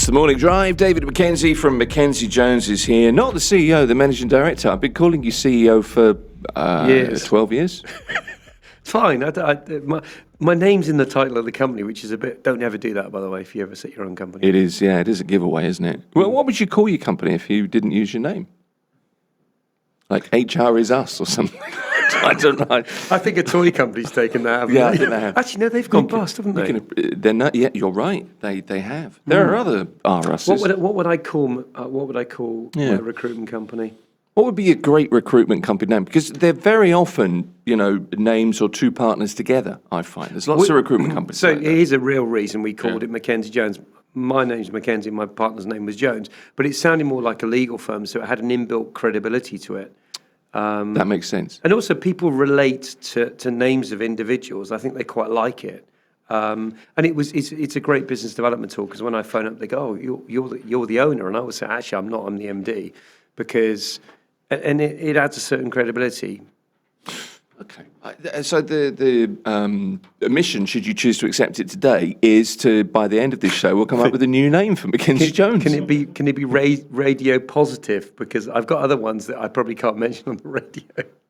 It's the Morning Drive. David Mackenzie from Mackenzie Jones is here. Not the CEO, the Managing Director. I've been calling you CEO for 12 years. Fine. My name's in the title of the company, which is a bit... Don't ever do that, by the way, if you ever set your own company. It is, yeah. It is a giveaway, isn't it? Well, what would you call your company if you didn't use your name? Like HR is us or something? I don't know. I think a toy company's taken that, haven't they? I think they have. Actually, no, they've gone bust, haven't they? They're not yet. You're right. They have. There are other RSs. What would I call my recruitment company? What would be a great recruitment company name? Because they're very often, names or two partners together, I find. There's lots of recruitment companies. So here's a real reason we called it Mackenzie Jones. My name's Mackenzie, my partner's name was Jones. But it sounded more like a legal firm, so it had an inbuilt credibility to it. That makes sense. And also people relate to names of individuals. I think they quite like it. And it's a great business development tool, because when I phone up, they go, "Oh, you're the owner," and I would say, "Actually, I'm not. I'm the MD," because it adds a certain credibility. Okay. So the mission, should you choose to accept it today, is to, by the end of this show, we'll come up with a new name for Mackenzie Jones. Can it be radio positive? Because I've got other ones that I probably can't mention on the radio.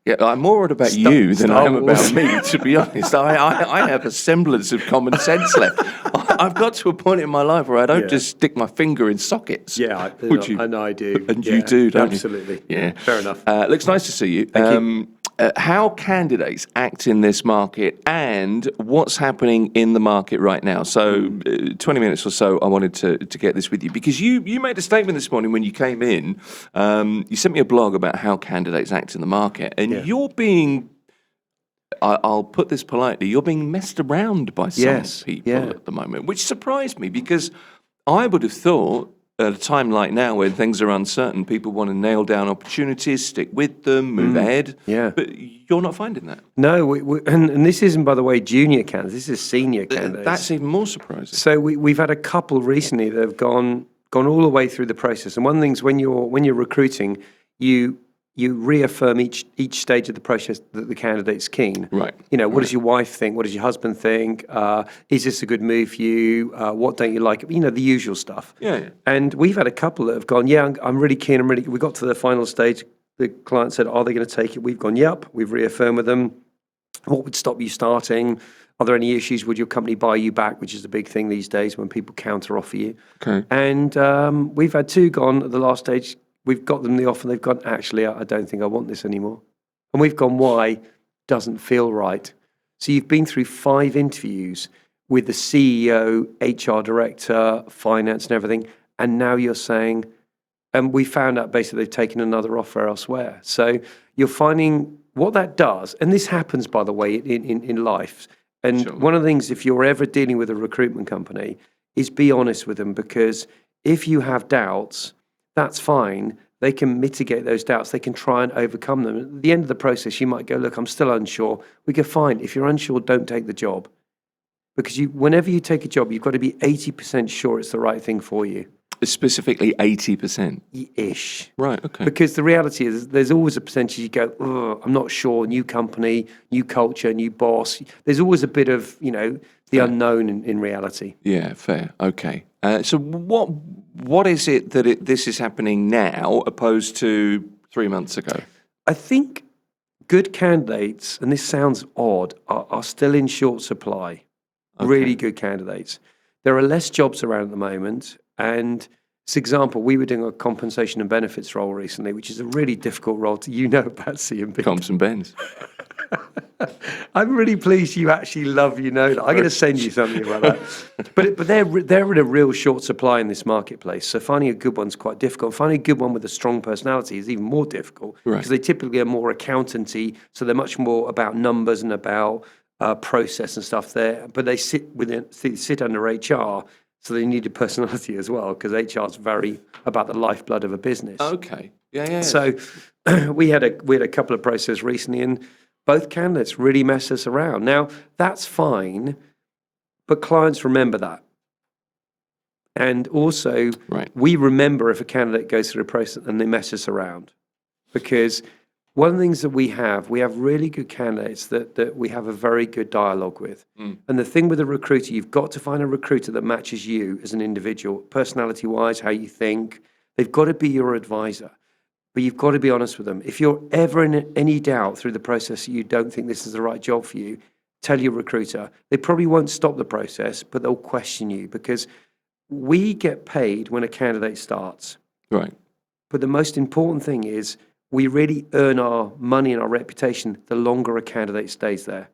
Yeah, I'm more worried about you than I am about me, to be honest. I have a semblance of common sense left. I've got to a point in my life where I don't just stick my finger in sockets. Yeah, I know I do. And you do, don't you? Absolutely. Yeah. Fair enough. Looks nice to see you. Thank you. How candidates act in this market and what's happening in the market right now. So 20 minutes or so, I wanted to get this with you, because you made a statement this morning when you came in. You sent me a blog about how candidates act in the market, and you're being, I'll put this politely, you're being messed around by some people at the moment, which surprised me, because I would have thought at a time like now when things are uncertain, people want to nail down opportunities, stick with them, move ahead. Yeah. But you're not finding that. No, and this isn't, by the way, junior candidates. This is senior candidates. That's even more surprising. So we've had a couple recently that have gone all the way through the process. And one of the things when you're recruiting, you reaffirm each stage of the process that the candidate's keen. Right. What does your wife think? What does your husband think? Is this a good move for you? What don't you like? The usual stuff. Yeah. And we've had a couple that have gone, I'm really keen. We got to the final stage. The client said, are they going to take it? We've gone, yep. We've reaffirmed with them. What would stop you starting? Are there any issues? Would your company buy you back? Which is a big thing these days when people counter offer you. Okay. And we've had two gone at the last stage. We've got them the offer, and they've gone, actually, I don't think I want this anymore. And we've gone, why? Doesn't feel right. So you've been through 5 interviews with the CEO, HR director, finance and everything, and now you're saying, and we found out basically they've taken another offer elsewhere. So you're finding what that does, and this happens, by the way, in life. And one of the things, if you're ever dealing with a recruitment company, is be honest with them, because if you have doubts, that's fine. They can mitigate those doubts. They can try and overcome them. At the end of the process, you might go, look, I'm still unsure. We go, fine. If you're unsure, don't take the job. Because whenever you take a job, you've got to be 80% sure it's the right thing for you. Specifically 80%? Ish. Right, okay. Because the reality is there's always a percentage you go, I'm not sure, new company, new culture, new boss. There's always a bit of, the unknown in reality. Yeah, fair. Okay. So what is it that this is happening now opposed to 3 months ago? I think good candidates, and this sounds odd, are still in short supply. Okay. Really good candidates. There are less jobs around at the moment. And as example, we were doing a compensation and benefits role recently, which is a really difficult role about CMB. Comps and bends. I'm really pleased you actually love that. I'm going to send you something about that. But they're in a real short supply in this marketplace. So finding a good one's quite difficult. Finding a good one with a strong personality is even more difficult, because they typically are more accountancy. So they're much more about numbers and about process and stuff there. But they sit under HR. So they need a personality as well, because HR is very about the lifeblood of a business. Okay. Yeah. So we had a couple of processes recently, and both candidates really messed us around. Now, that's fine, but clients remember that. And also, we remember if a candidate goes through a process and they mess us around. Because one of the things that we have really good candidates that we have a very good dialogue with. And the thing with a recruiter, you've got to find a recruiter that matches you as an individual, personality-wise, how you think. They've got to be your advisor. But you've got to be honest with them. If you're ever in any doubt through the process that you don't think this is the right job for you, tell your recruiter. They probably won't stop the process, but they'll question you, because we get paid when a candidate starts. Right. But the most important thing is we really earn our money and our reputation the longer a candidate stays there.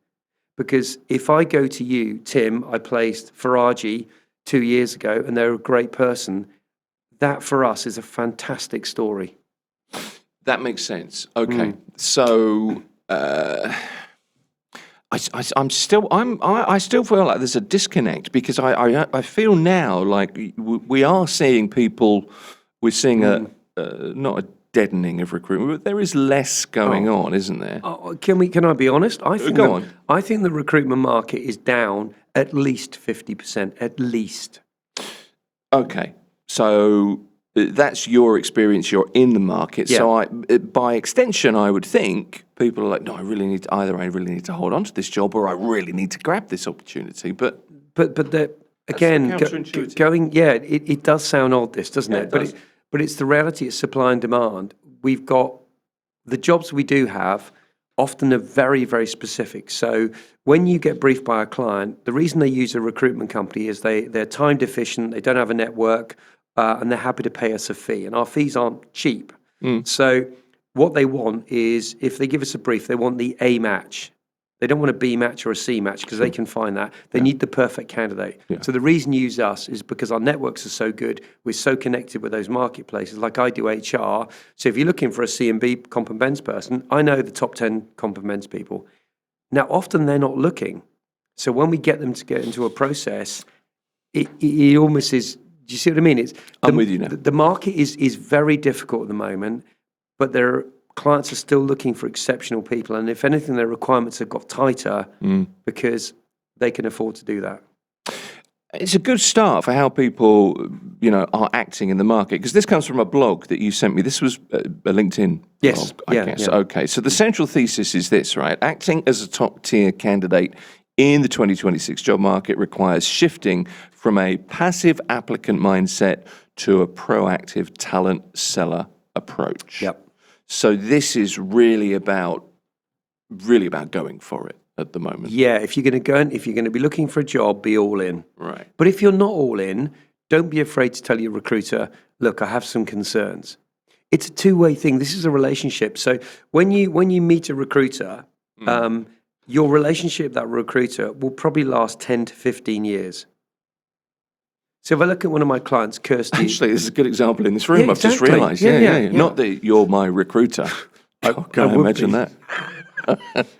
Because if I go to you, Tim, I placed Faraji 2 years ago and they're a great person, that for us is a fantastic story. That makes sense. Okay. So I still feel like there's a disconnect, because I feel now like we are seeing people, we're seeing not a deadening of recruitment, but there is less going on, isn't there? Can I be honest? I think Go on. I think the recruitment market is down at least 50%, at least. Okay. So that's your experience. You're in the market. Yeah. So by extension, I would think people are like, no, I really need to hold on to this job, or I really need to grab this opportunity. But again, counterintuitive. it does sound odd, this, doesn't it? But it's the reality. It's supply and demand. We've got the jobs we do have often are very, very specific. So when you get briefed by a client, the reason they use a recruitment company is they're time deficient, they don't have a network, and they're happy to pay us a fee. And our fees aren't cheap. So what they want is, if they give us a brief, they want the A match. They don't want a B match or a C match, because they can find that. They need the perfect candidate. Yeah. So the reason you use us is because our networks are so good. We're so connected with those marketplaces. Like I do HR. So if you're looking for a C and B comp and bends person, I know the top 10 comp and bends people. Now, often they're not looking. So when we get them to get into a process, it almost is, do you see what I mean? I'm with you now. The market is very difficult at the moment, but clients are still looking for exceptional people. And if anything, their requirements have got tighter because they can afford to do that. It's a good start for how people, are acting in the market, because this comes from a blog that you sent me. This was a LinkedIn Yes. blog, I guess. Yeah. Okay, so the central thesis is this, right? Acting as a top-tier candidate in the 2026 job market requires shifting from a passive applicant mindset to a proactive talent seller approach. Yep. So this is really about going for it at the moment. Yeah, if you're going to be looking for a job, be all in. Right. But if you're not all in, don't be afraid to tell your recruiter, look, I have some concerns. It's a two-way thing. This is a relationship. So when you meet a recruiter, your relationship with that recruiter will probably last 10 to 15 years. So if I look at one of my clients, Kirsty... Actually, this is a good example in this room. Yeah, I've just exactly. realised. Yeah. Not that you're my recruiter. I can't imagine that.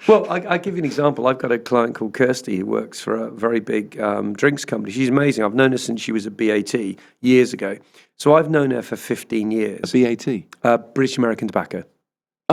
Well, I give you an example. I've got a client called Kirsty who works for a very big drinks company. She's amazing. I've known her since she was at BAT years ago. So I've known her for 15 years. A BAT? British American Tobacco.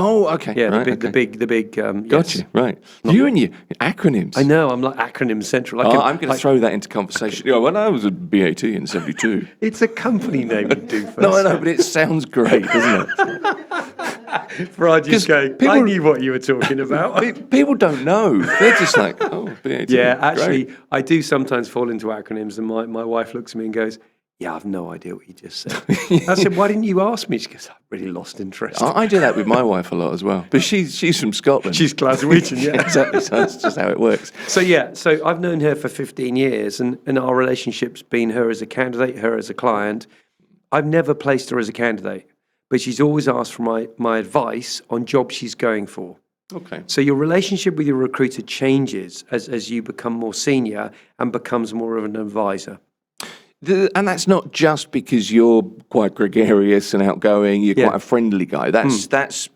Oh, okay. Yeah, right, the big. Gotcha. Right. You and your acronyms. I know. I'm like acronym central. I'm going to throw that into conversation. When I was at BAT in '72. It's a company name you do first. No, I know, but it sounds great, doesn't it? Raji's going, I knew what you were talking about. People don't know. They're just like, oh, BAT. Yeah, actually, great. I do sometimes fall into acronyms, and my wife looks at me and goes, yeah, I've no idea what you just said. I said, why didn't you ask me? She goes, I've really lost interest. I do that with my wife a lot as well. But she's from Scotland. She's Glaswegian, yeah. Exactly. So that's just how it works. So I've known her for 15 years, and our relationship's been her as a candidate, her as a client. I've never placed her as a candidate, but she's always asked for my advice on jobs she's going for. Okay. So your relationship with your recruiter changes as you become more senior and becomes more of an advisor. And that's not just because you're quite gregarious and outgoing. You're quite a friendly guy. Is that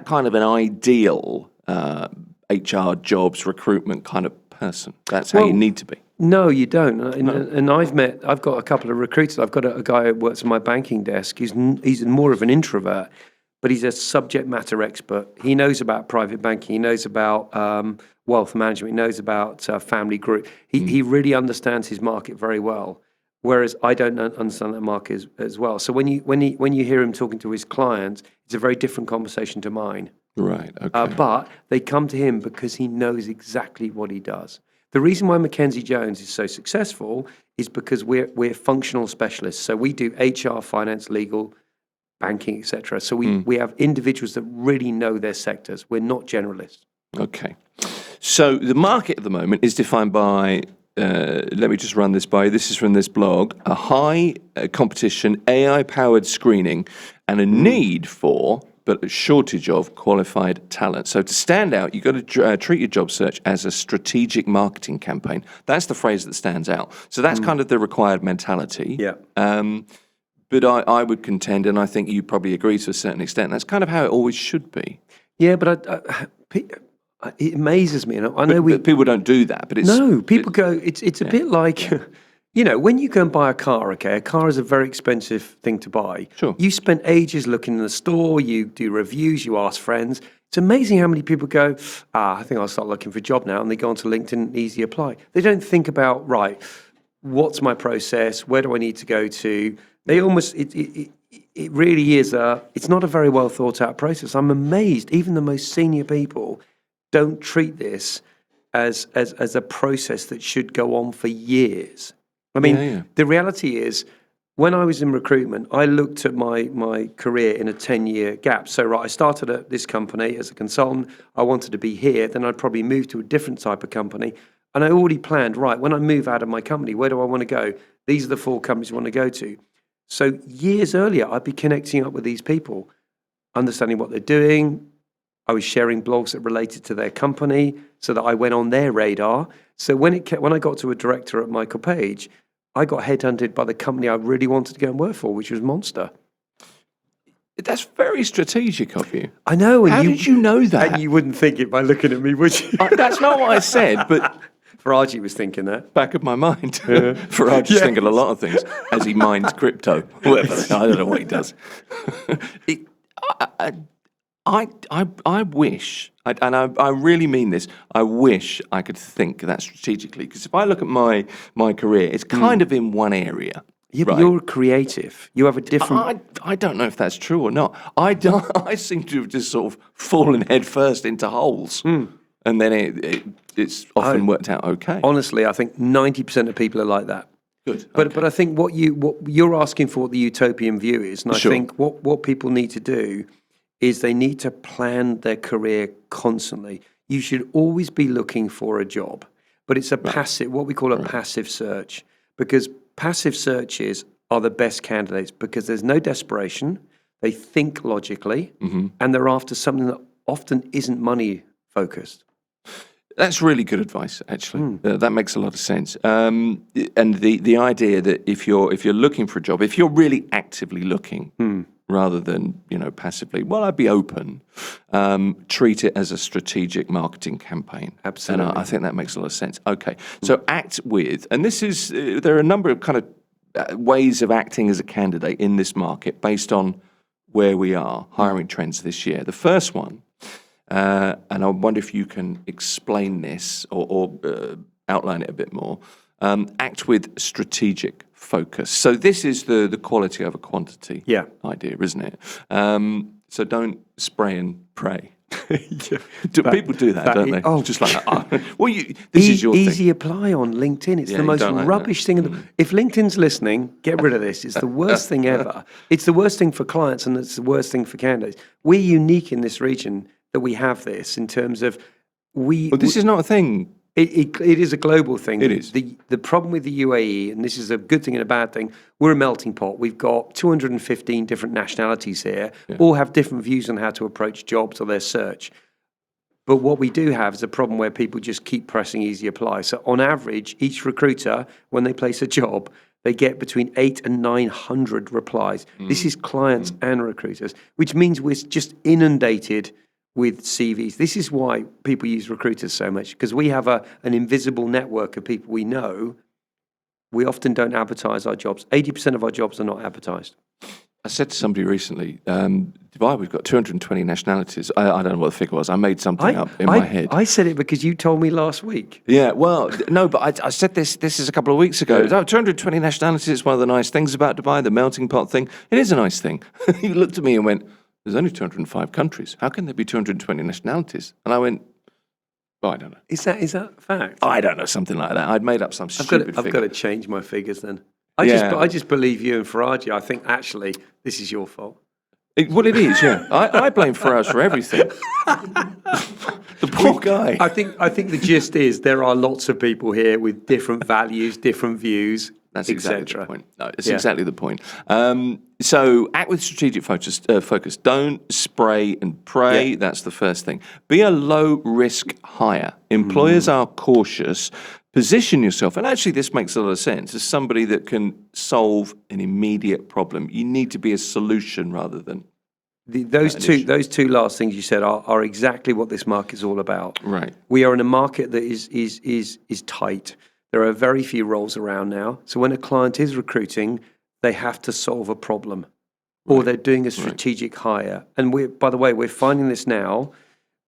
kind of an ideal HR jobs recruitment kind of person? That's how you need to be. No, you don't. And I've got a couple of recruiters. I've got a guy who works on my banking desk. He's more of an introvert, but he's a subject matter expert. He knows about private banking. He knows about wealth management. He knows about family group. He really understands his market very well. Whereas I don't understand that market as well. So when you hear him talking to his clients, it's a very different conversation to mine. Right. Okay. But they come to him because he knows exactly what he does. The reason why Mackenzie Jones is so successful is because we're functional specialists. So we do HR, finance, legal, banking, etc. So we have individuals that really know their sectors. We're not generalists. Okay. So the market at the moment is defined by, let me just run this by you. This is from this blog, a high competition, AI-powered screening and a need for, but a shortage of qualified talent. So to stand out, you've got to treat your job search as a strategic marketing campaign. That's the phrase that stands out. So that's kind of the required mentality. Yeah. But I would contend, and I think you probably agree to a certain extent, that's kind of how it always should be. Yeah, but it amazes me. And I know But people don't do that. But it's people go. It's a bit like, when you go and buy a car. Okay, a car is a very expensive thing to buy. Sure. You spent ages looking in the store. You do reviews. You ask friends. It's amazing how many people go, I think I'll start looking for a job now, and they go onto LinkedIn and easy apply. They don't think about, right, what's my process? Where do I need to go to? They almost it really is it's not a very well thought out process. I'm amazed. Even the most senior people don't treat this as a process that should go on for years. I mean, the reality is, when I was in recruitment, I looked at my career in a 10-year gap. So, right, I started at this company as a consultant. I wanted to be here. Then I'd probably move to a different type of company. And I already planned, right, when I move out of my company, where do I want to go? These are the 4 companies I want to go to. So years earlier, I'd be connecting up with these people, understanding what they're doing. I was sharing blogs that related to their company so that I went on their radar. So when I got to a director at Michael Page, I got headhunted by the company I really wanted to go and work for, which was Monster. That's very strategic of you. I know. How did you know that? And you wouldn't think it by looking at me, would you? That's not what I said, but Faraji was thinking that. back of my mind. Faraji's thinking a lot of things as he mines crypto. Whatever. I don't know what he does. I wish, and I really mean this, I wish I could think that strategically. Because if I look at my career, it's kind of in one area. Yeah, but you're creative. You have a different... I don't know if that's true or not. I seem to have just sort of fallen head first into holes. And then it's often worked out okay. Honestly, I think 90% of people are like that. Good. But I think what you're asking for, what the utopian view is, and I Sure. think what people need to do is they need to plan their career constantly. You should always be looking for a job, but it's a passive, what we call a passive search, because passive searches are the best candidates because there's no desperation, they think logically, and they're after something that often isn't money focused. That's really good advice, actually. That makes a lot of sense. And the idea that if you're looking for a job, if you're really actively looking, rather than passively, well, I'd be open. Treat it as a strategic marketing campaign. Absolutely. And I think that makes a lot of sense. Okay, so act with, and this is there are a number of kind of ways of acting as a candidate in this market based on where we are, hiring trends this year. The first one. And I wonder if you can explain this or outline it a bit more. Act with strategic focus. So this is the quality over quantity idea, isn't it? So don't spray and pray. People do that, don't they? Oh, just like that. Well, this is your easy thing. apply on LinkedIn. It's the most don't like rubbish thing. If LinkedIn's listening, get rid of this. It's the worst thing ever. It's the worst thing for clients, and it's the worst thing for candidates. We're unique in this region that we have this in terms of But this is not a thing. It is a global thing. It is. The problem with the UAE, and this is a good thing and a bad thing, we're a melting pot. We've got 215 different nationalities here, all have different views on how to approach jobs or their search. But what we do have is a problem where people just keep pressing easy apply. So on average, each recruiter, when they place a job, they get between 800 and 900 replies. This is clients and recruiters, which means we're just inundated with CVs. This is why people use recruiters so much, because we have an invisible network of people we know. We often don't advertise our jobs. 80% of our jobs are not advertised. I said to somebody recently, Dubai, we've got 220 nationalities. I don't know what the figure was. I made something up in my head. I said it because you told me last week. Yeah, well, no, but I said this is a couple of weeks ago. Yeah. Oh, 220 nationalities, it's one of the nice things about Dubai, the melting pot thing. It is a nice thing. He looked at me and went, there's only 205 countries. How can there be 220 nationalities? And I went, well, I don't know. Is that a fact? I don't know, something like that. I'd made up some stupid figure. I've got to change my figures then. I just believe you and Faraji. I think actually this is your fault. Well, it is, yeah. I blame Faraz for everything. The poor guy. I think the gist is there are lots of people here with different values, different views, That's exactly the etc. point. No, it's exactly the point. So act with strategic focus. Don't spray and pray. Yeah. That's the first thing. Be a low-risk hire. Employers are cautious. Position yourself, and actually this makes a lot of sense, as somebody that can solve an immediate problem. You need to be a solution rather than Those two last things you said are exactly what this market is all about. right. We are in a market that is tight. There are very few roles around now. So when a client is recruiting, they have to solve a problem, or they're doing a strategic hire. And by the way, we're finding this now.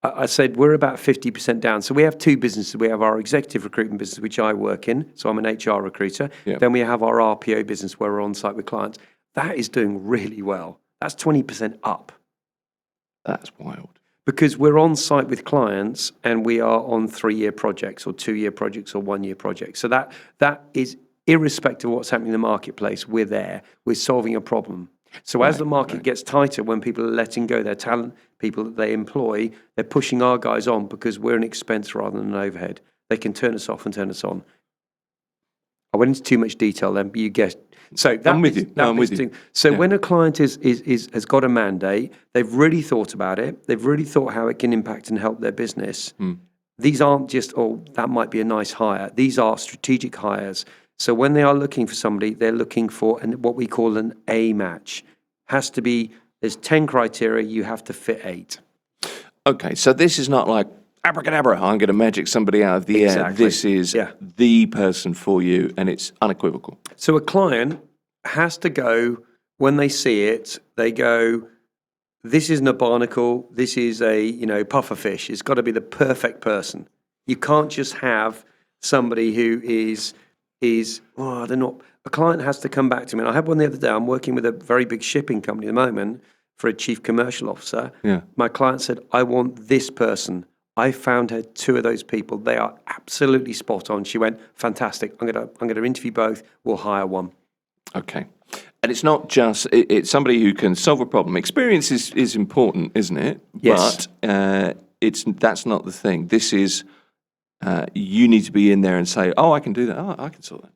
I said we're about 50% down. So we have two businesses. We have our executive recruitment business, which I work in. So I'm an HR recruiter. Yeah. Then we have our RPO business where we're on site with clients. That is doing really well. That's 20% up. That's wild. Because we're on site with clients and we are on 3-year projects or 2-year projects or 1-year projects. So that is irrespective of what's happening in the marketplace. We're there. We're solving a problem. So as the market gets tighter, when people are letting go their talent, people that they employ, they're pushing our guys on because we're an expense rather than an overhead. They can turn us off and turn us on. I went into too much detail then, but you guessed. So I'm with you. So when a client has got a mandate, they've really thought about it. They've really thought how it can impact and help their business. These aren't just, that might be a nice hire. These are strategic hires. So when they are looking for somebody, they're looking for what we call an A match. Has to be, there's 10 criteria, you have to fit 8. Okay, so this is not like, abracadabra, I'm going to magic somebody out of the air. This is the person for you, and it's unequivocal. So a client has to go, when they see it, they go, this isn't a barnacle, this is a puffer fish. It's got to be the perfect person. You can't just have somebody who is they're not. A client has to come back to me. And I had one the other day. I'm working with a very big shipping company at the moment for a chief commercial officer. Yeah. My client said, I want this person. I found her 2 of those people. They are absolutely spot on. She went, fantastic. I'm gonna interview both. We'll hire one. Okay. And it's not just, it's somebody who can solve a problem. Experience is important, isn't it? Yes. But that's not the thing. This is, you need to be in there and say, oh, I can do that. Oh, I can solve that.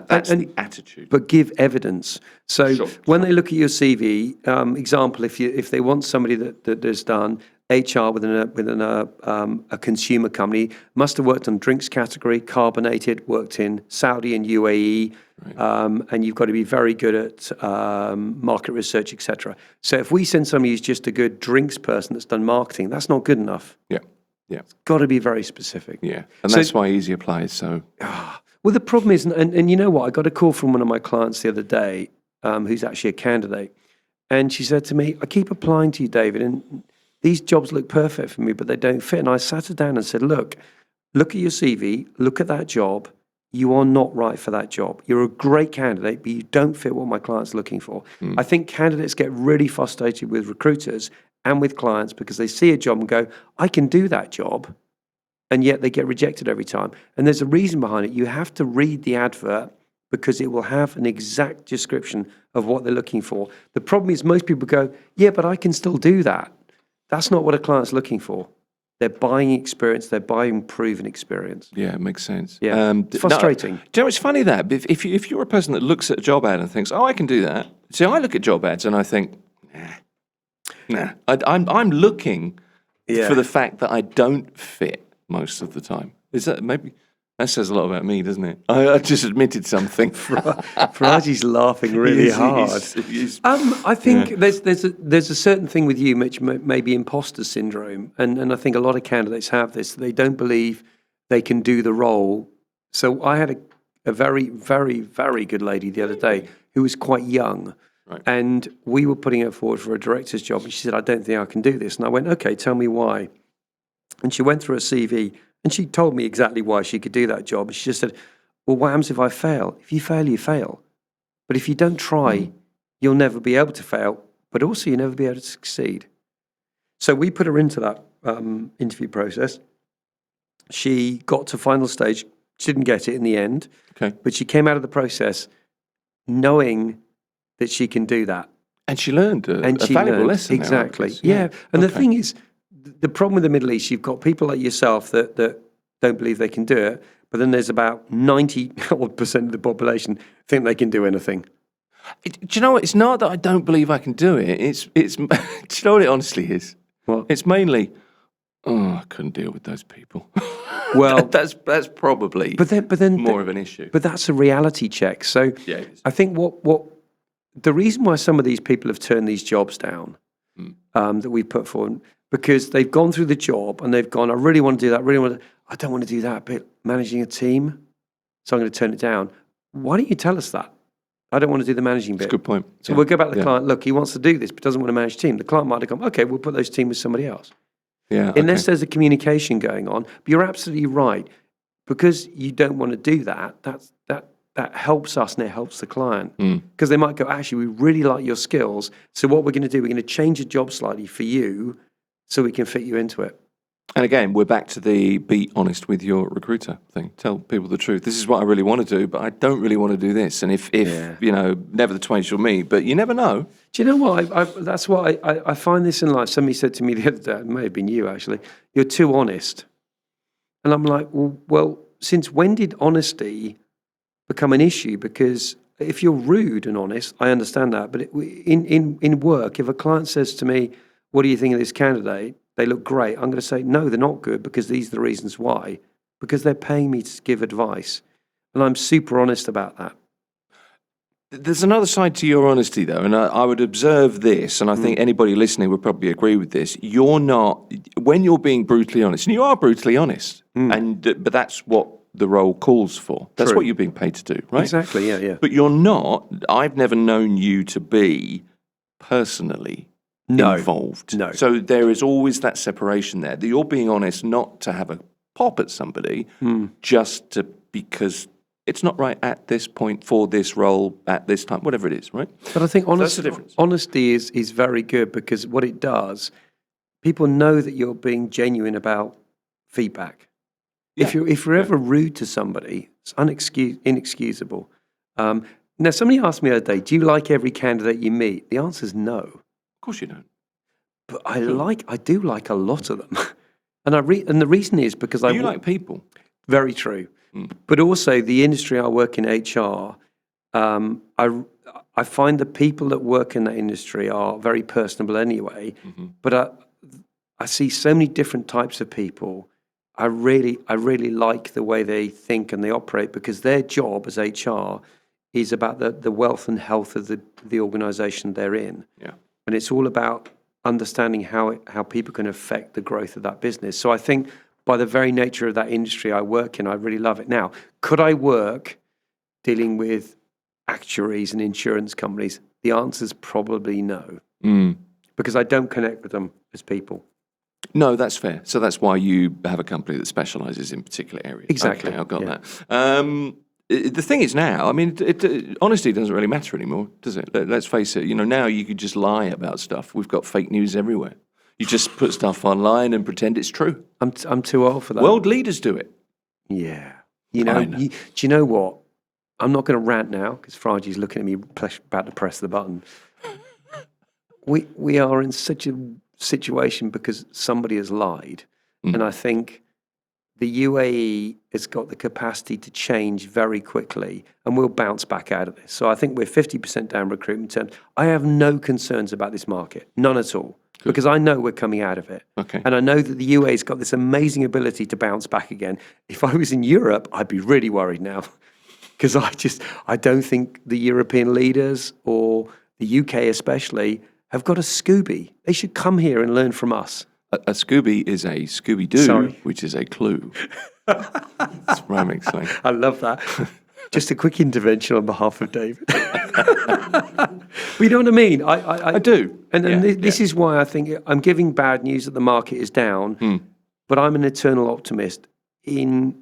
That's the attitude. But give evidence. So when they look at your CV, example, if they want somebody that has done HR within a consumer company, must have worked on drinks category, carbonated, worked in Saudi and UAE, and you've got to be very good at market research, etc. So if we send somebody who's just a good drinks person that's done marketing, that's not good enough. Yeah. It's got to be very specific. Yeah, and that's why easy applies. So. Well, the problem is, and you know what, I got a call from one of my clients the other day, who's actually a candidate, and she said to me, I keep applying to you, David, and these jobs look perfect for me, but they don't fit. And I sat her down and said, look at your CV, look at that job. You are not right for that job. You're a great candidate, but you don't fit what my client's looking for. I think candidates get really frustrated with recruiters and with clients because they see a job and go, I can do that job. And yet they get rejected every time. And there's a reason behind it. You have to read the advert because it will have an exact description of what they're looking for. The problem is most people go, yeah, but I can still do that. That's not what a client's looking for. They're buying experience. They're buying proven experience. Yeah, it makes sense. Yeah, it's frustrating. No, do you know, it's funny that if you're a person that looks at a job ad and thinks, oh, I can do that. See, I look at job ads and I think, nah. I'm looking for the fact that I don't fit most of the time. Is that maybe that says a lot about me, doesn't it? I just admitted something. Faraji's laughing really hard. I think there's a certain thing with you, which may be imposter syndrome, and I think a lot of candidates have this. They don't believe they can do the role. So I had a very, very, very good lady the other day who was quite young, Right. And we were putting her forward for a director's job, and she said, I don't think I can do this. And I went, okay, tell me why. And she went through her CV, and she told me exactly why she could do that job. And she just said, well, what happens if I fail? If you fail, you fail. But if you don't try, you'll never be able to fail, but also you'll never be able to succeed. So we put her into that interview process. She got to final stage. She didn't get it in the end, but she came out of the process knowing that she can do that. And she learned a valuable lesson. Exactly. Now, yeah. And the thing is, the problem with the Middle East, you've got people like yourself that don't believe they can do it, but then there's about 90% of the population think they can do anything. Do you know what? It's not that I don't believe I can do it. It's. Do you know what it honestly is? What? It's mainly, I couldn't deal with those people. Well, that's probably but then more of an issue. But that's a reality check. So Yeah, it is. I think what the reason why some of these people have turned these jobs down that we've put forward, because they've gone through the job and they've gone, I really want to do that, I don't want to do that bit, managing a team, so I'm going to turn it down. Why don't you tell us that? I don't want to do the managing bit. That's a good point. So we'll go back to the client, look, he wants to do this, but doesn't want to manage a team. The client might have gone, okay, we'll put those team with somebody else. Yeah. Unless there's a communication going on. But you're absolutely right. Because you don't want to do that, that helps us and it helps the client. Because they might go, actually, we really like your skills. So what we're going to do, we're going to change the job slightly for you so we can fit you into it. And again, we're back to the be honest with your recruiter thing. Tell people the truth. This is what I really want to do, but I don't really want to do this. And if never the twain shall meet, but you never know. Do you know what? That's what I find this in life. Somebody said to me the other day, it may have been you actually, you're too honest. And I'm like, well, since when did honesty become an issue? Because if you're rude and honest, I understand that. But in work, if a client says to me, what do you think of this candidate? They look great. I'm going to say, no, they're not good because these are the reasons why. Because they're paying me to give advice. And I'm super honest about that. There's another side to your honesty, though, and I would observe this, and I think anybody listening would probably agree with this. You're not, when you're being brutally honest, and you are brutally honest, but that's what the role calls for. That's what you're being paid to do, right? Exactly, yeah. But you're not, I've never known you to be personally involved. No. So there is always that separation there, that you're being honest not to have a pop at somebody, just because it's not right at this point for this role at this time, whatever it is, right? But I think that's the difference. Honesty is very good because what it does, people know that you're being genuine about feedback. Yeah. If you're ever rude to somebody, it's inexcusable. Now, somebody asked me the other day, do you like every candidate you meet? The answer is no. Of course you don't. But I do like a lot of them. And the reason is because you like people. Very true. But also the industry I work in, HR, I find the people that work in that industry are very personable anyway. But I see so many different types of people. I really like the way they think and they operate because their job as HR is about the wealth and health of the organization they're in. Yeah. And it's all about understanding how people can affect the growth of that business. So I think by the very nature of that industry I work in, I really love it. Now, could I work dealing with actuaries and insurance companies? The answer is probably no, because I don't connect with them as people. No, that's fair. So that's why you have a company that specialises in particular areas. Exactly. Okay, I've got that. The thing is now, I mean, honesty doesn't really matter anymore, does it? Let's face it. Now you could just lie about stuff. We've got fake news everywhere. You just put stuff online and pretend it's true. I'm too old for that. World leaders do it. Yeah. Do you know what? I'm not going to rant now because Fraji's looking at me about to press the button. We are in such a situation because somebody has lied. And I think the UAE has got the capacity to change very quickly and we'll bounce back out of this. So I think we're 50% down recruitment terms. I have no concerns about this market, none at all. Good. Because I know we're coming out of it. Okay. And I know that the UAE's got this amazing ability to bounce back again. If I was in Europe, I'd be really worried now because I don't think the European leaders or the UK especially have got a Scooby. They should come here and learn from us. A Scooby is a Scooby-Doo, which is a clue. That's rhyming slang. I love that. Just a quick intervention on behalf of David. But you know what I mean? I do. And this is why I think I'm giving bad news that the market is down, but I'm an eternal optimist. In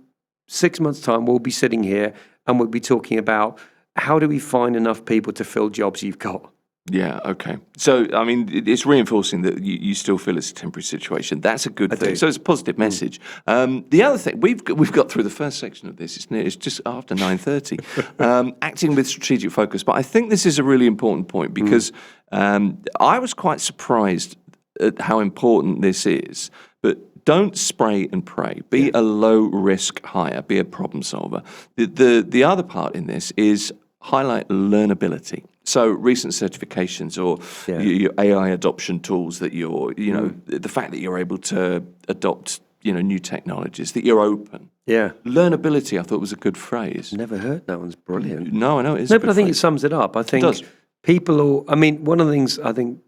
6 months' time, we'll be sitting here and we'll be talking about how do we find enough people to fill jobs you've got. Yeah, okay. So, I mean, it's reinforcing that you still feel it's a temporary situation. That's a good thing. So it's a positive message. The other thing, we've got through the first section of this. It's just after 9:30. Acting with strategic focus. But I think this is a really important point because I was quite surprised at how important this is. But don't spray and pray. Be a low-risk hire. Be a problem solver. The other part in this is highlight learnability. So recent certifications or your AI adoption tools that the fact that you're able to adopt, new technologies, that you're open. Yeah. Learnability, I thought was a good phrase. Never heard that one's brilliant. No, I know it is. No, but I think it sums it up. I think one of the things I think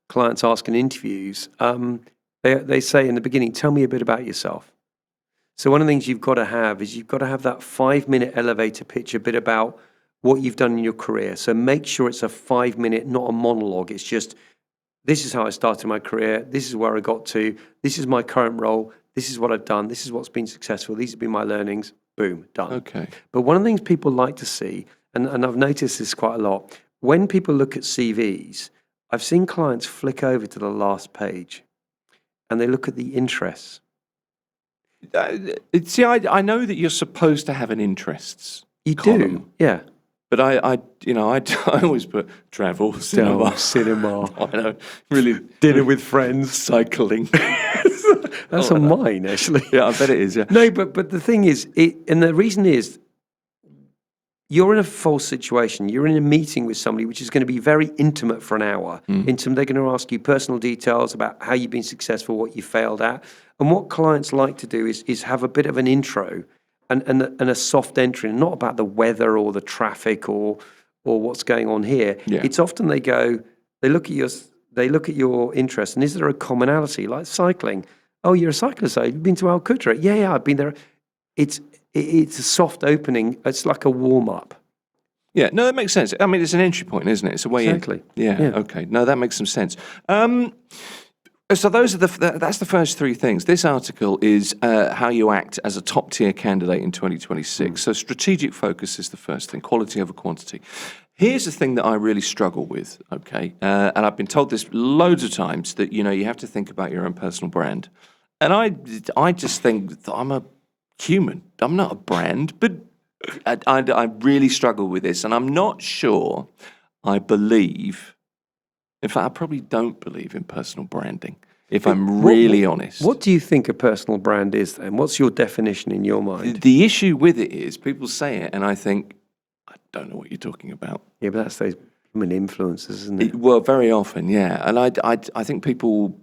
clients ask in interviews, they say in the beginning, tell me a bit about yourself. So one of the things you've got to have is you've got to have that 5-minute elevator pitch, a bit about what you've done in your career. So make sure it's a 5-minute, not a monologue. It's just, this is how I started my career. This is where I got to. This is my current role. This is what I've done. This is what's been successful. These have been my learnings. Boom, done. Okay. But one of the things people like to see, and I've noticed this quite a lot, when people look at CVs, I've seen clients flick over to the last page and they look at the interests. See, I know that you're supposed to have an interests. You column. do, yeah. But I always put travel, cinema. I know, really. Dinner with friends. Cycling. That's on mine, actually. Yeah, I bet it is, yeah. No, but the thing is, and the reason is, you're in a false situation. You're in a meeting with somebody which is going to be very intimate for an hour. They're going to ask you personal details about how you've been successful, what you failed at. And what clients like to do is have a bit of an intro and a soft entry, and not about the weather or the traffic or what's going on here. Yeah. It's often they look at your interest, and is there a commonality, like cycling? Oh, you're a cyclist, so you've been to Al Qudra? Yeah, I've been there. It's a soft opening. It's like a warm up. Yeah, no, that makes sense. I mean, it's an entry point, isn't it? It's a way in. Yeah, okay. No, that makes some sense. So that's the first three things. This article is how you act as a top-tier candidate in 2026. So strategic focus is the first thing, quality over quantity. Here's the thing that I really struggle with, okay? And I've been told this loads of times, that, you have to think about your own personal brand. And I just think that I'm a human. I'm not a brand, but I really struggle with this. And I'm not sure I believe... In fact, I probably don't believe in personal branding, if I'm really honest. What do you think a personal brand is then? What's your definition in your mind? The issue with it is people say it and I think, I don't know what you're talking about. Yeah, but that's those human influencers, isn't it? Well, very often, yeah. And I think people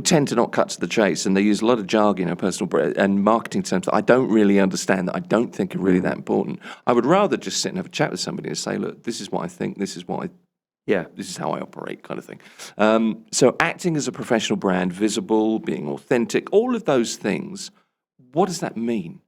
tend to not cut to the chase, and they use a lot of jargon, personal brand and marketing terms that I don't really understand, that I don't think are really that important. I would rather just sit and have a chat with somebody and say, look, this is what I think, this is what this is how I operate, kind of thing. So acting as a professional brand, visible, being authentic, all of those things, what does that mean,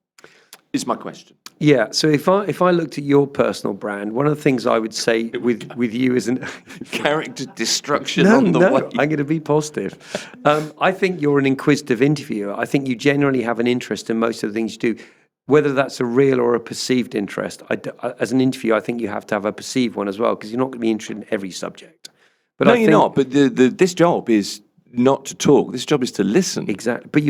is my question. Yeah, so if I looked at your personal brand, one of the things I would say with you isn't... Character destruction on the way. I'm going to be positive. I think you're an inquisitive interviewer. I think you generally have an interest in most of the things you do. Whether that's a real or a perceived interest, as an interviewer, I think you have to have a perceived one as well, because you're not going to be interested in every subject. But you're not. But this job is not to talk. This job is to listen. Exactly. But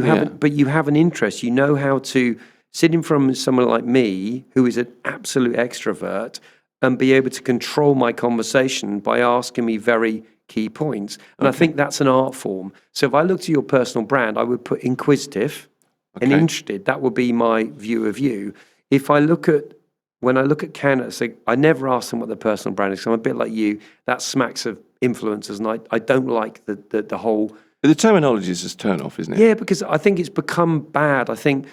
you have an interest. You know how to sit in front of someone like me, who is an absolute extrovert, and be able to control my conversation by asking me very key points. And I think that's an art form. So if I looked at your personal brand, I would put inquisitive. And interested, that would be my view of you. When I look at candidates, I never ask them what their personal brand is, because I'm a bit like you. That smacks of influencers, and I don't like the whole... But the terminology is just turn off, isn't it? Yeah, because I think it's become bad. I think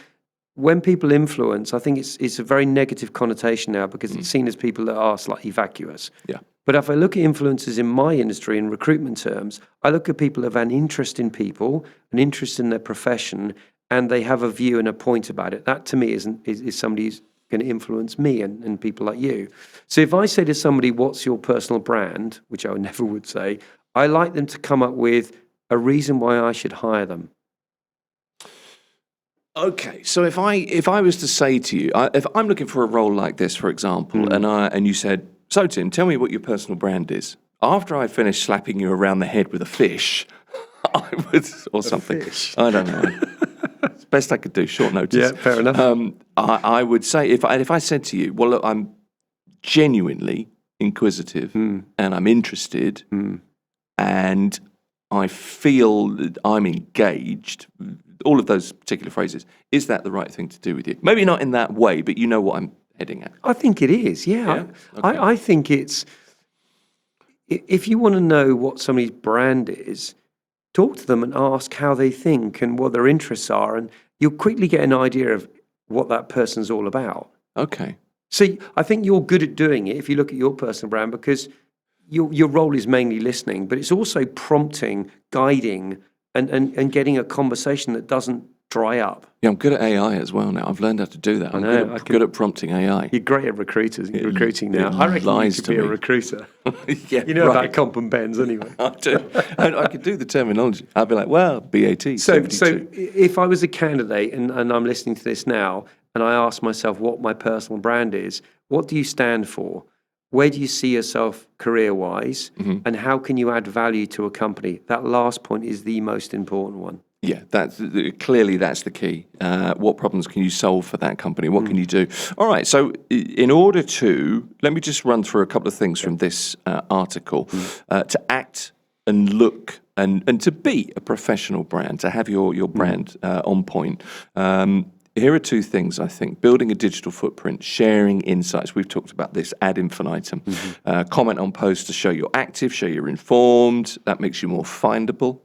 when people influence, I think it's a very negative connotation now, because it's seen as people that are slightly vacuous. Yeah. But if I look at influencers in my industry, in recruitment terms, I look at people who have an interest in people, an interest in their profession, and they have a view and a point about it. That, to me, is somebody who's going to influence me and people like you. So if I say to somebody, what's your personal brand, which I never would say, I like them to come up with a reason why I should hire them. Okay, so if I was to say to you, if I'm looking for a role like this, for example, and you said, so Tim, tell me what your personal brand is. After I finished slapping you around the head with a fish, I would, or something. Fish. I don't know. It's best I could do, short notice. Yeah, fair enough. I would say, if I said to you, well, look, I'm genuinely inquisitive and I'm interested and I feel that I'm engaged, all of those particular phrases, is that the right thing to do with you? Maybe not in that way, but you know what I'm heading at. I think it is, yeah. Okay. I think it's, if you want to know what somebody's brand is, talk to them and ask how they think and what their interests are, and you'll quickly get an idea of what that person's all about. Okay. See, I think you're good at doing it if you look at your personal brand, because your role is mainly listening, but it's also prompting, guiding, and getting a conversation that doesn't dry up. Yeah, I'm good at AI as well now. I've learned how to do that. I'm good at prompting AI. You're great at recruiting now. I reckon you could be a recruiter. Yeah, you know about comp and bends anyway. I do. I could do the terminology. I'd be like, well, BAT, So 72. if I was a candidate and I'm listening to this now, and I ask myself what my personal brand is, what do you stand for? Where do you see yourself career-wise? And how can you add value to a company? That last point is the most important one. Yeah, that's the key. What problems can you solve for that company? What can you do? All right, so in order to, let me just run through a couple of things from this article. To act and look and to be a professional brand, to have your brand on point. Here are two things, I think. Building a digital footprint, sharing insights. We've talked about this ad infinitum. Comment on posts to show you're active, show you're informed. That makes you more findable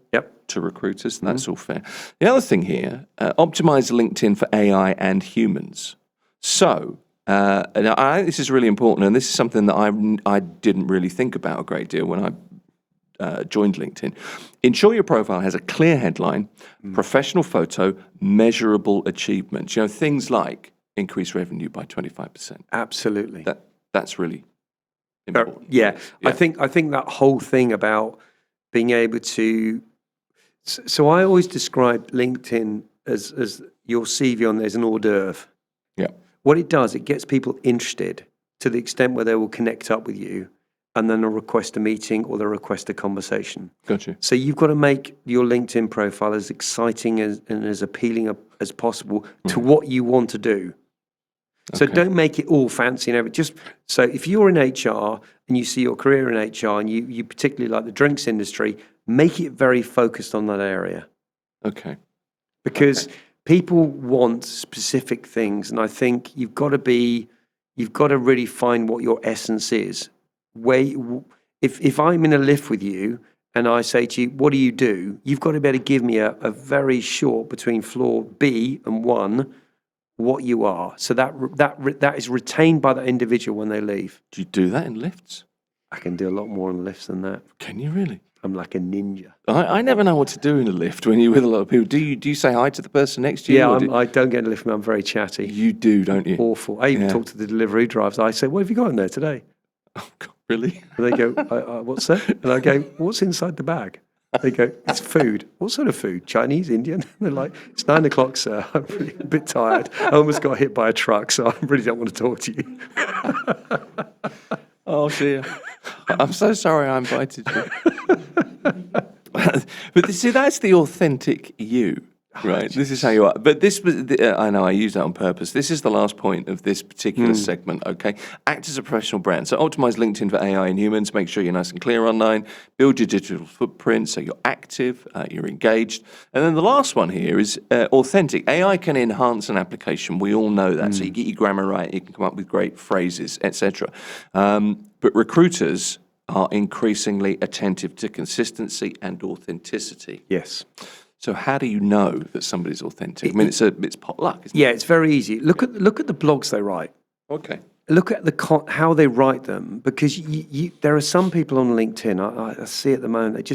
to recruiters. That's all fair. The other thing here, optimize LinkedIn for AI and humans. So, and I think this is really important, and this is something that I didn't really think about a great deal when I joined LinkedIn. Ensure your profile has a clear headline, professional photo, measurable achievements. You know, things like increase revenue by 25%. Absolutely. That's really important. Yeah. I think that whole thing about being able to. So I always describe LinkedIn as your CV on there's an hors d'oeuvre. Yeah. What it does, it gets people interested to the extent where they will connect up with you, and then they'll request a meeting or they'll request a conversation. Gotcha. So you've got to make your LinkedIn profile as exciting and as appealing as possible to what you want to do. So don't make it all fancy and everything. So if you're in HR and you see your career in HR and you particularly like the drinks industry, make it very focused on that area. Okay. Because people want specific things, and I think you've got to really find what your essence is. If I'm in a lift with you and I say to you, what do you do? You've got to be able to give me a very short between floor B and 1 what you are. So that is retained by that individual when they leave. Do you do that in lifts? I can do a lot more in lifts than that. Can you really? I'm like a ninja. I never know what to do in a lift when you're with a lot of people. Do you say hi to the person next to you? Yeah, I don't get in a lift, I'm very chatty. You do, don't you? Awful. I even talk to the delivery drivers. I say, what have you got in there today? Oh, God, really? And they go, what's that? And I go, what's inside the bag? They go, it's food. What sort of food? Chinese, Indian? And they're like, it's 9 o'clock, sir. I'm really a bit tired. I almost got hit by a truck, so I really don't want to talk to you. Oh, dear. I'm so sorry I invited you. But see, that's the authentic you. Right, this is how you are. But this was, I know I use that on purpose. This is the last point of this particular segment, okay? Act as a professional brand. So optimize LinkedIn for AI and humans. Make sure you're nice and clear online. Build your digital footprint so you're active, you're engaged. And then the last one here is authentic. AI can enhance an application. We all know that. So you get your grammar right, you can come up with great phrases, etc. But recruiters are increasingly attentive to consistency and authenticity. Yes. So how do you know that somebody's authentic? I mean, it's pot luck, isn't it? Yeah, it's very easy. Look at the blogs they write. Okay. Look at how they write them, because there are some people on LinkedIn, I see at the moment,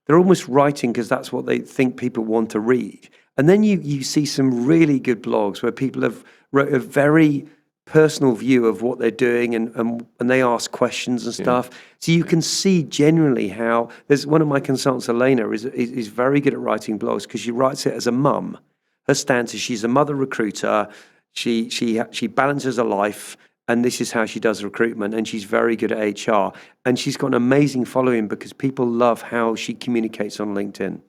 they're almost writing because that's what they think people want to read. And then you see some really good blogs where people have wrote a very personal view of what they're doing, and they ask questions and stuff. So you can see generally how there's one of my consultants, Elena, is very good at writing blogs because she writes it as a mum. Her stance is she's a mother recruiter. She balances her life, and this is how she does recruitment. And she's very good at HR, and she's got an amazing following because people love how she communicates on LinkedIn.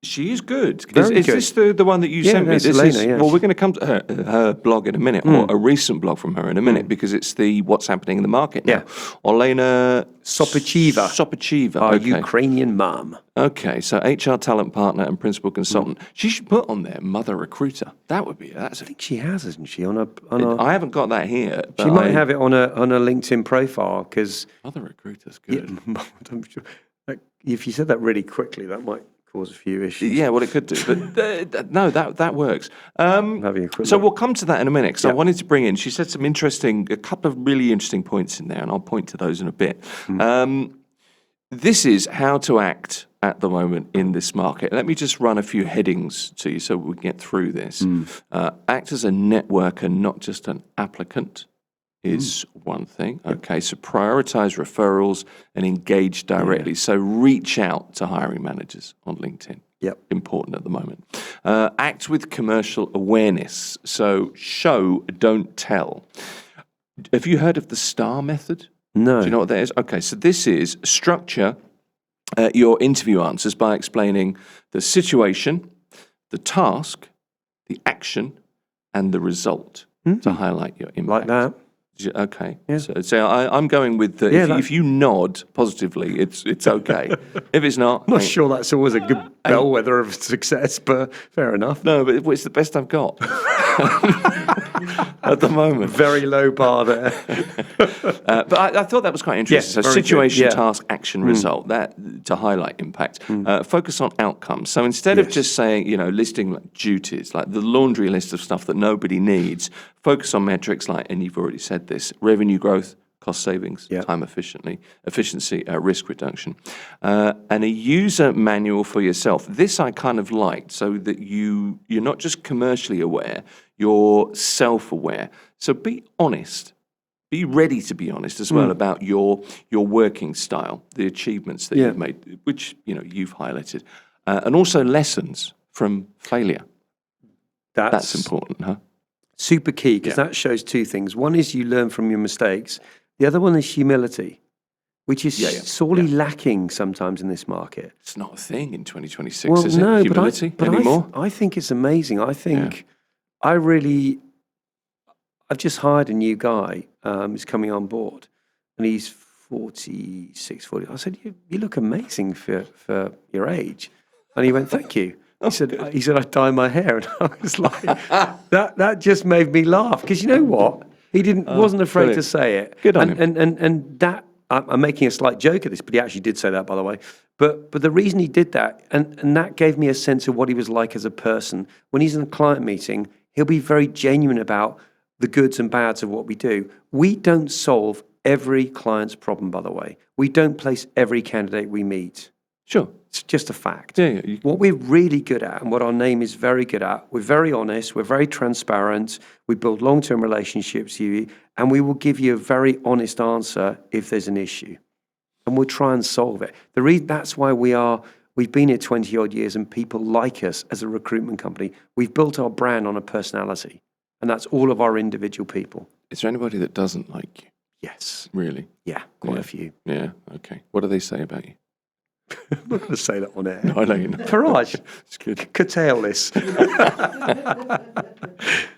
She is good. Very Is good. this the one that you sent me? that's This Elena, is, yeah. well, we're going to come to her blog in a minute, or a recent blog from her in a minute, because it's the what's happening in the market now. Elena Sopocheva, Our okay. Ukrainian mum. Okay, so HR talent partner and principal consultant. She should put on there mother recruiter. That would be. I think she has, hasn't she? On a I haven't got that here. But she might have it on a LinkedIn profile because mother recruiter's good. I'm sure, if you said that really quickly, that might cause a few issues. Yeah, well, it could do, but no, that works. Having a quick So look. we'll come to that in a minute because I wanted to bring in. She said a couple of really interesting points in there, and I'll point to those in a bit. This is how to act at the moment in this market. Let me just run a few headings to you so we can get through this. Act as a networker, not just an applicant, is one thing. Okay, so prioritize referrals and engage directly. So reach out to hiring managers on LinkedIn. Yep. Important at the moment. Act with commercial awareness. So show, don't tell. Have you heard of the STAR method? No. Do you know what that is? Okay, so this is structure your interview answers by explaining the situation, the task, the action, and the result to highlight your impact. Like that. Okay. Yeah. So I'm going with if you nod positively, it's okay. If it's not, I'm not sure that's always a good bellwether of success, but fair enough. no, but it's the best I've got at the moment. Very low bar there. But I thought that was quite interesting. Yes, so very situation, good. Yeah. task, action, result, that to highlight impact. Focus on outcomes. So instead of just saying, listing like duties, like the laundry list of stuff that nobody needs, focus on metrics like, and you've already said this, revenue growth, cost savings, time efficiency, risk reduction, and a user manual for yourself. This I kind of liked, so that you're not just commercially aware, you're self-aware. So be honest. Be ready to be honest as well about your working style, the achievements that you've made, which you've highlighted, and also lessons from failure. That's important, huh? Super key because that shows two things. One is you learn from your mistakes. The other one is humility, which is sorely lacking sometimes in this market. It's not a thing in 2026, is it? Humility anymore? I think it's amazing. I think I've just hired a new guy who's coming on board, and he's 46, 40. I said, you look amazing for your age. And he went, thank you. He said, I dye my hair. And I was like, that just made me laugh. Because you know what? He wasn't afraid to say it. Good on him. And that, I'm making a slight joke at this, but he actually did say that, by the way. But the reason he did that, and that gave me a sense of what he was like as a person. When he's in a client meeting, he'll be very genuine about the goods and bads of what we do. We don't solve every client's problem, by the way. We don't place every candidate we meet. Sure. It's just a fact. Yeah. What we're really good at, and what our name is very good at, we're very honest, we're very transparent, we build long-term relationships with you, and we will give you a very honest answer if there's an issue. And we'll try and solve it. That's why we've been here 20 odd years and people like us as a recruitment company. We've built our brand on a personality, and that's all of our individual people. Is there anybody that doesn't like you? Yes. Really? Yeah, quite a few. Yeah, okay. What do they say about you? I'm not going to say that on air. No, I know you're not. Farage, It's good. curtail this. I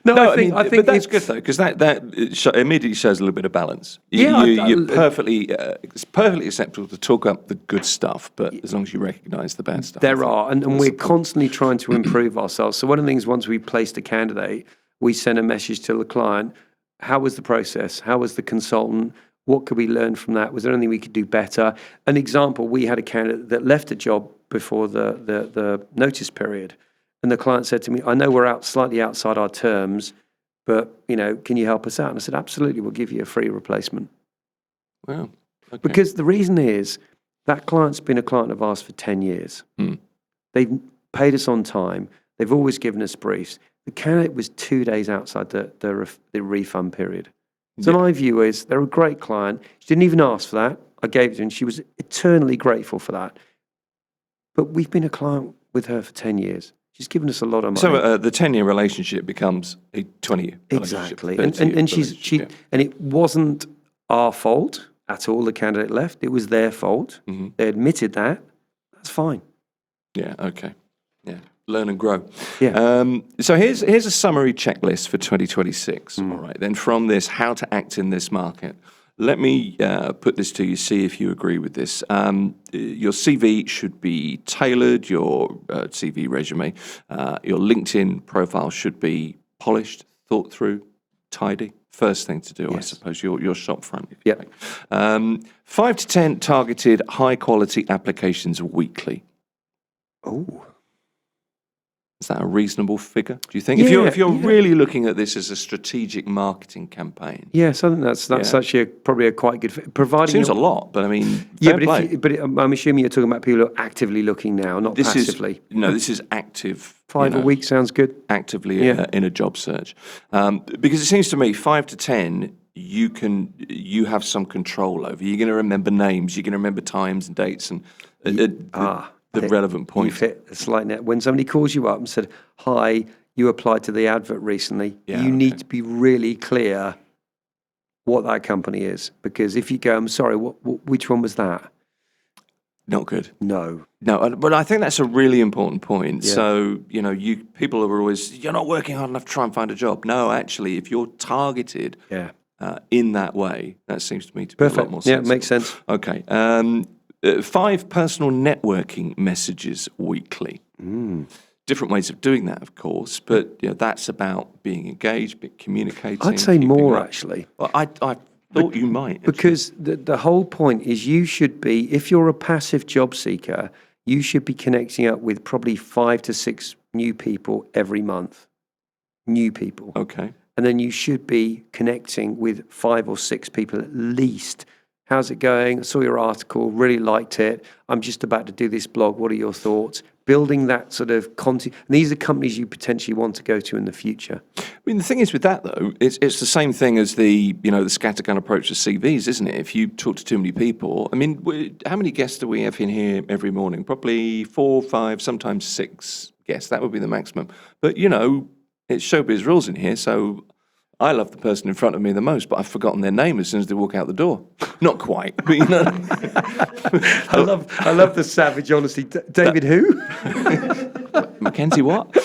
but think that's good though, because that immediately shows a little bit of balance. It's perfectly acceptable to talk up the good stuff, but as long as you recognise the bad stuff. There are, and we're constantly trying to improve ourselves. So one of the things, once we placed a candidate, we send a message to the client. How was the process? How was the consultant? What could we learn from that? Was there anything we could do better? An example, we had a candidate that left a job before the notice period. And the client said to me, I know we're slightly outside our terms, but, can you help us out? And I said, absolutely, we'll give you a free replacement. Wow. Okay. Because the reason is that client's been a client of ours for 10 years. They've paid us on time. They've always given us briefs. The candidate was 2 days outside the refund period. So my view is they're a great client. She didn't even ask for that. I gave it to her, and she was eternally grateful for that. But we've been a client with her for 10 years. She's given us a lot of money. So the 10-year relationship becomes a 20-year relationship. Exactly. And it wasn't our fault at all, the candidate left. It was their fault. Mm-hmm. They admitted that. That's fine. Yeah, okay. Yeah, learn and grow. Yeah. So here's a summary checklist for 2026. All right, then from this, how to act in this market. Let me put this to you, see if you agree with this. Your CV should be tailored, your CV resume. Your LinkedIn profile should be polished, thought through, tidy. First thing to do, I suppose, your shop front. Yep. 5 to 10 targeted high-quality applications weekly. Oh. Is that a reasonable figure, do you think? Yeah, if you're really looking at this as a strategic marketing campaign. Yes, I think that's actually probably a quite good fit. Providing Seems a lot, but I mean, yeah, fair but, play. I'm assuming you're talking about people who are actively looking now, not passively. This is active. 5 a week sounds good. Actively in a job search. Because it seems to me 5 to 10, you have some control over. You're going to remember names, you're going to remember times and dates and the relevant points. You've hit a slight net. When somebody calls you up and said, hi, you applied to the advert recently, you need to be really clear what that company is. Because if you go, I'm sorry, which one was that? Not good. No, but I think that's a really important point. Yeah. So, people are always, you're not working hard enough to try and find a job. No, actually, if you're targeted in that way, that seems to me to be a lot more sensible. Yeah, makes sense. Okay. 5 personal networking messages weekly. Different ways of doing that, of course, but that's about being engaged, communicating. I'd say more, actually. Well, I thought you might. Because the whole point is you should be, if you're a passive job seeker, you should be connecting up with probably 5 to 6 new people every month. New people. Okay. And then you should be connecting with 5 or 6 people at least. How's it going? I saw your article, really liked it. I'm just about to do this blog. What are your thoughts? Building that sort of content. And these are companies you potentially want to go to in the future. I mean, the thing is with that, though, it's the same thing as the scattergun approach to CVs, isn't it? If you talk to too many people, I mean, how many guests do we have in here every morning? Probably 4, 5, sometimes 6 guests. That would be the maximum. But, it's showbiz rules in here, so I love the person in front of me the most, but I've forgotten their name as soon as they walk out the door. Not quite, but I love the savage honesty. David who? Mackenzie what?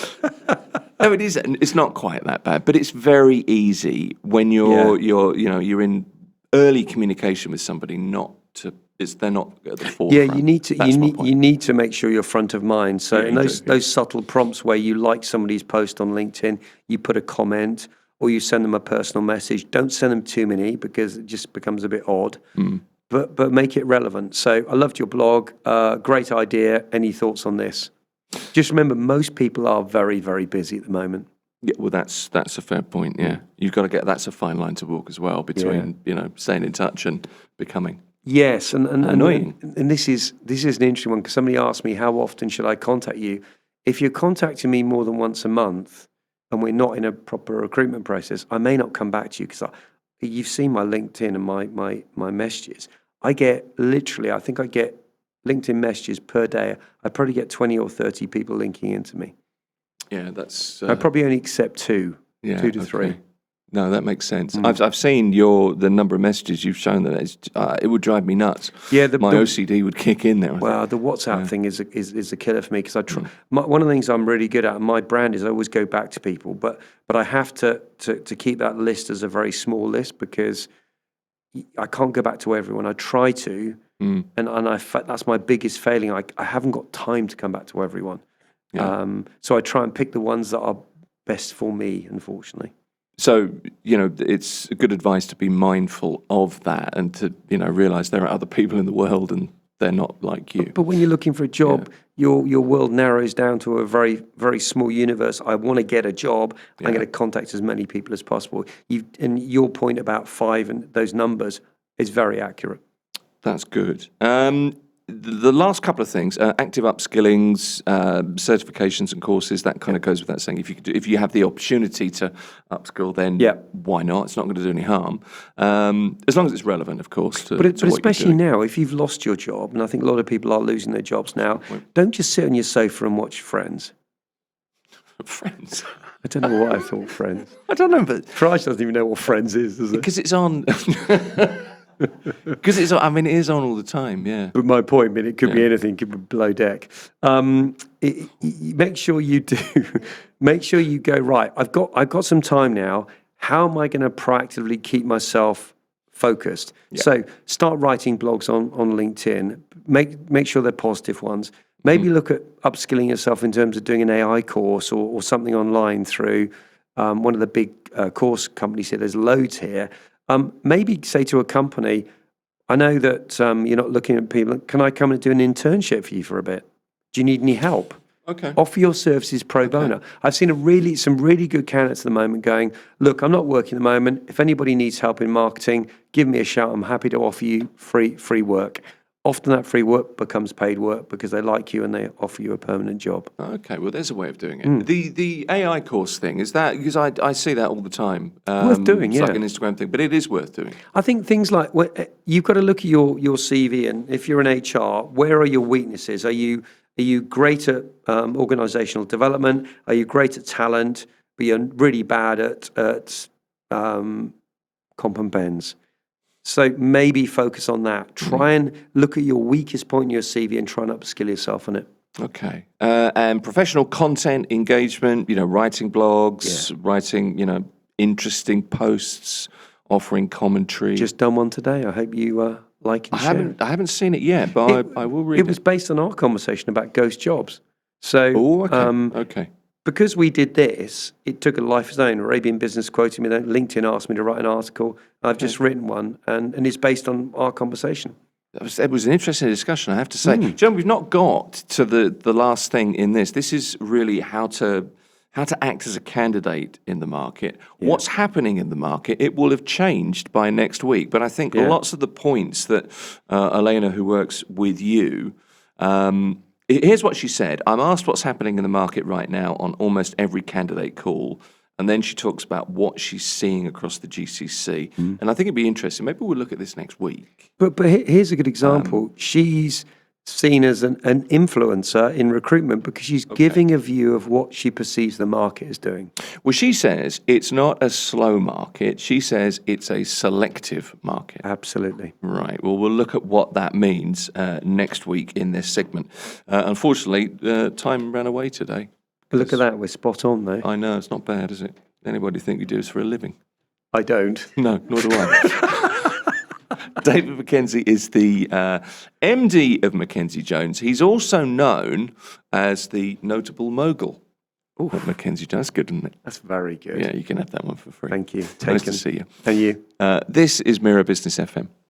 No, it isn't. It's not quite that bad, but it's very easy when you're in early communication with somebody they're not at the forefront. Yeah, you need to make sure you're front of mind. So in those subtle prompts where you like somebody's post on LinkedIn, you put a comment or you send them a personal message. Don't send them too many because it just becomes a bit odd. But make it relevant. So I loved your blog. Great idea. Any thoughts on this? Just remember, most people are very, very busy at the moment. Yeah, well, that's a fair point. Yeah, you've got to that's a fine line to walk as well between staying in touch and becoming. Yes, and annoying. And this is an interesting one because somebody asked me how often should I contact you? If you're contacting me more than once a month and we're not in a proper recruitment process, I may not come back to you because you've seen my LinkedIn and my messages. I get I think I get LinkedIn messages per day. I probably get 20 or 30 people linking into me. Yeah, that's. I probably only accept 2 to 3. No, that makes sense. I've seen the number of messages you've shown that it would drive me nuts. Yeah, my OCD would kick in there. Well, the WhatsApp thing is a killer for me because one of the things I'm really good at, and my brand is I always go back to people, but I have to keep that list as a very small list because I can't go back to everyone. I try to, and that's my biggest failing. I haven't got time to come back to everyone. Yeah. So I try and pick the ones that are best for me, unfortunately. So, it's good advice to be mindful of that and to, realise there are other people in the world and they're not like you. But when you're looking for a job, your world narrows down to a very, very small universe. I want to get a job. I'm going to contact as many people as possible. And your point about 5 and those numbers is very accurate. That's good. the last couple of things, active upskillings, certifications and courses, that kind of goes without saying. If you have the opportunity to upskill, then why not? It's not going to do any harm, as long as it's relevant, of course. But especially now, if you've lost your job, and I think a lot of people are losing their jobs now, don't just sit on your sofa and watch Friends. Friends? I don't know what I thought Friends. I don't know, but Christ doesn't even know what Friends is, does it? because it's on. Because I mean, it is on all the time, yeah. But my point, I mean, it could be anything, it could be below deck. Make sure you do. Make sure you go, right, I've got some time now. How am I going to proactively keep myself focused? Yeah. So start writing blogs on LinkedIn. Make sure they're positive ones. Maybe look at upskilling yourself in terms of doing an AI course or something online through one of the big course companies here. There's loads here. Maybe say to a company, I know that you're not looking at people, can I come and do an internship for you for a bit? Do you need any help? Okay. Offer your services pro bono. I've seen some really good candidates at the moment going, look, I'm not working at the moment. If anybody needs help in marketing, give me a shout. I'm happy to offer you free work. Often that free work becomes paid work because they like you and they offer you a permanent job. Okay, well, there's a way of doing it. The AI course thing, is that, because I see that all the time. Worth doing, it's like an Instagram thing, but it is worth doing. I think things like, you've got to look at your CV, and if you're in HR, where are your weaknesses? Are you great at organisational development? Are you great at talent, but you're really bad at comp and bends? So maybe focus on that. Try and look at your weakest point in your CV and try and upskill yourself on it. Okay. And professional content engagement, writing blogs, writing, interesting posts, offering commentary. Just done one today. I hope you like and share. I haven't seen it yet, but I will read it. It was based on our conversation about ghost jobs. So, okay. Because we did this, it took a life of its own. Arabian Business quoted me, then LinkedIn asked me to write an article. I've just written one, and it's based on our conversation. It was an interesting discussion, I have to say. John, we've not got to the last thing in this. This is really how to act as a candidate in the market. Yeah. What's happening in the market, it will have changed by next week. But I think lots of the points that Elena, who works with you, here's what she said. I'm asked what's happening in the market right now on almost every candidate call. And then she talks about what she's seeing across the GCC. And I think it'd be interesting. Maybe we'll look at this next week. But here's a good example. She's seen as an influencer in recruitment because she's giving a view of what she perceives the market is doing. Well, she says it's not a slow market. She says it's a selective market. Absolutely. Right. Well, we'll look at what that means next week in this segment. Unfortunately, time ran away today. Look at that. We're spot on, though. I know. It's not bad, is it? Anybody think we do this for a living? I don't. No, nor do I. David Mackenzie is the MD of Mackenzie Jones. He's also known as the notable mogul of Mackenzie Jones. That's good, isn't it? That's very good. Yeah, you can have that one for free. Thank you. Nice to see you. And you. This is Mirror Business FM.